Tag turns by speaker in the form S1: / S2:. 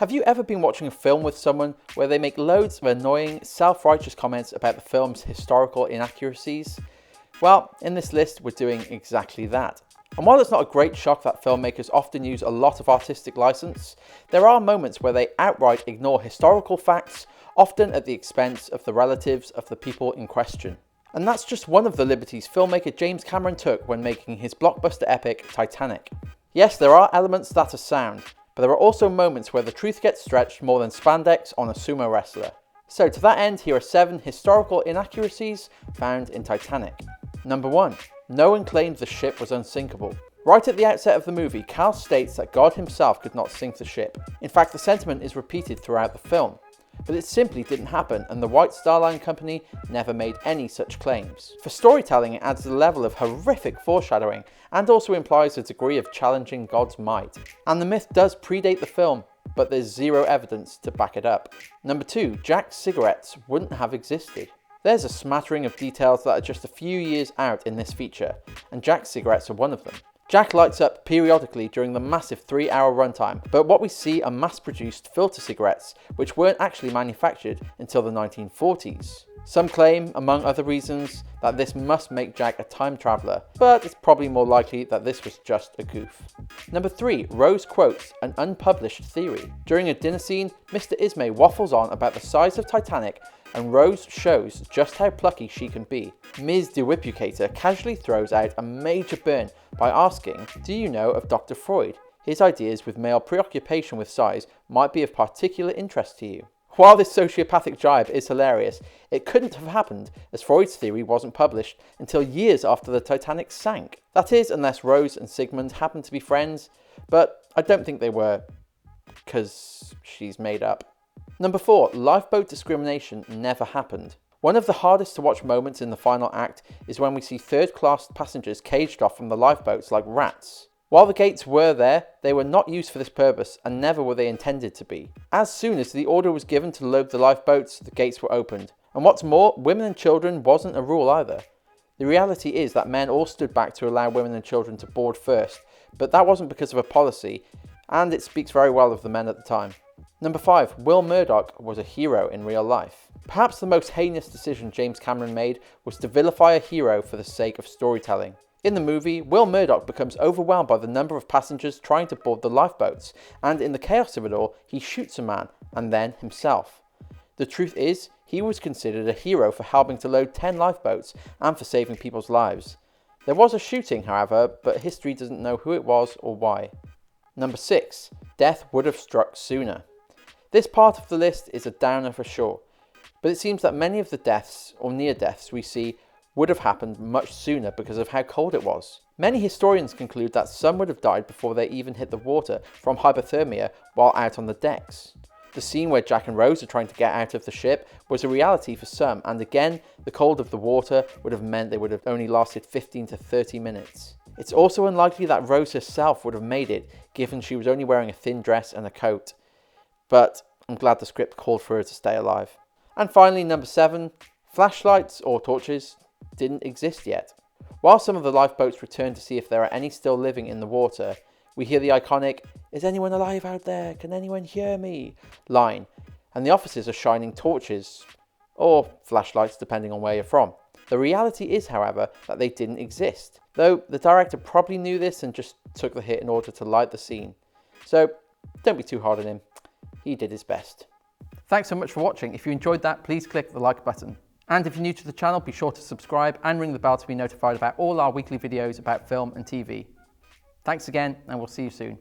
S1: Have you ever been watching a film with someone where they make loads of annoying, self-righteous comments about the film's historical inaccuracies? Well, in this list, we're doing exactly that. And while it's not a great shock that filmmakers often use a lot of artistic license, there are moments where they outright ignore historical facts, often at the expense of the relatives of the people in question. And that's just one of the liberties filmmaker James Cameron took when making his blockbuster epic Titanic. Yes, there are elements that are sound, but there are also moments where the truth gets stretched more than spandex on a sumo wrestler. So to that end, here are 7 historical inaccuracies found in Titanic. Number 1. No one claimed the ship was unsinkable. Right at the outset of the movie, Cal states that God himself could not sink the ship. In fact, the sentiment is repeated throughout the film. But it simply didn't happen, and the White Star Line company never made any such claims. For storytelling, it adds a level of horrific foreshadowing, and also implies a degree of challenging God's might. And the myth does predate the film, but there's zero evidence to back it up. Number 2. Jack's cigarettes wouldn't have existed. There's a smattering of details that are just a few years out in this feature, and Jack's cigarettes are one of them. Jack lights up periodically during the massive 3-hour runtime, but what we see are mass-produced filter cigarettes, which weren't actually manufactured until the 1940s. Some claim, among other reasons, that this must make Jack a time traveller, but it's probably more likely that this was just a goof. Number 3. Rose quotes an unpublished theory. During a dinner scene, Mr. Ismay waffles on about the size of Titanic, and Rose shows just how plucky she can be. Ms. DeWipucator casually throws out a major burn by asking, "Do you know of Dr. Freud? His ideas with male preoccupation with size might be of particular interest to you." While this sociopathic jibe is hilarious, it couldn't have happened as Freud's theory wasn't published until years after the Titanic sank. That is, unless Rose and Sigmund happened to be friends, but I don't think they were, because she's made up. Number 4. Lifeboat discrimination never happened. One of the hardest to watch moments in the final act is when we see third-class passengers caged off from the lifeboats like rats. While the gates were there, they were not used for this purpose and never were they intended to be. As soon as the order was given to load the lifeboats, the gates were opened. And what's more, women and children wasn't a rule either. The reality is that men all stood back to allow women and children to board first, but that wasn't because of a policy, and it speaks very well of the men at the time. Number 5. Will Murdoch was a hero in real life. Perhaps the most heinous decision James Cameron made was to vilify a hero for the sake of storytelling. In the movie, Will Murdoch becomes overwhelmed by the number of passengers trying to board the lifeboats, and in the chaos of it all, he shoots a man, and then himself. The truth is, he was considered a hero for helping to load 10 lifeboats and for saving people's lives. There was a shooting, however, but history doesn't know who it was or why. Number 6. Death would have struck sooner. This part of the list is a downer for sure, but it seems that many of the deaths or near deaths we see would have happened much sooner because of how cold it was. Many historians conclude that some would have died before they even hit the water from hypothermia while out on the decks. The scene where Jack and Rose are trying to get out of the ship was a reality for some, and again, the cold of the water would have meant they would have only lasted 15 to 30 minutes. It's also unlikely that Rose herself would have made it, given she was only wearing a thin dress and a coat. But I'm glad the script called for her to stay alive. And finally, number 7, flashlights or torches didn't exist yet. While some of the lifeboats return to see if there are any still living in the water, we hear the iconic, "Is anyone alive out there? Can anyone hear me?" line, and the officers are shining torches, or flashlights depending on where you're from. The reality is, however, that they didn't exist, though the director probably knew this and just took the hit in order to light the scene. So don't be too hard on him. He did his best. Thanks so much for watching. If you enjoyed that, please click the like button. And if you're new to the channel, be sure to subscribe and ring the bell to be notified about all our weekly videos about film and TV. Thanks again, and we'll see you soon.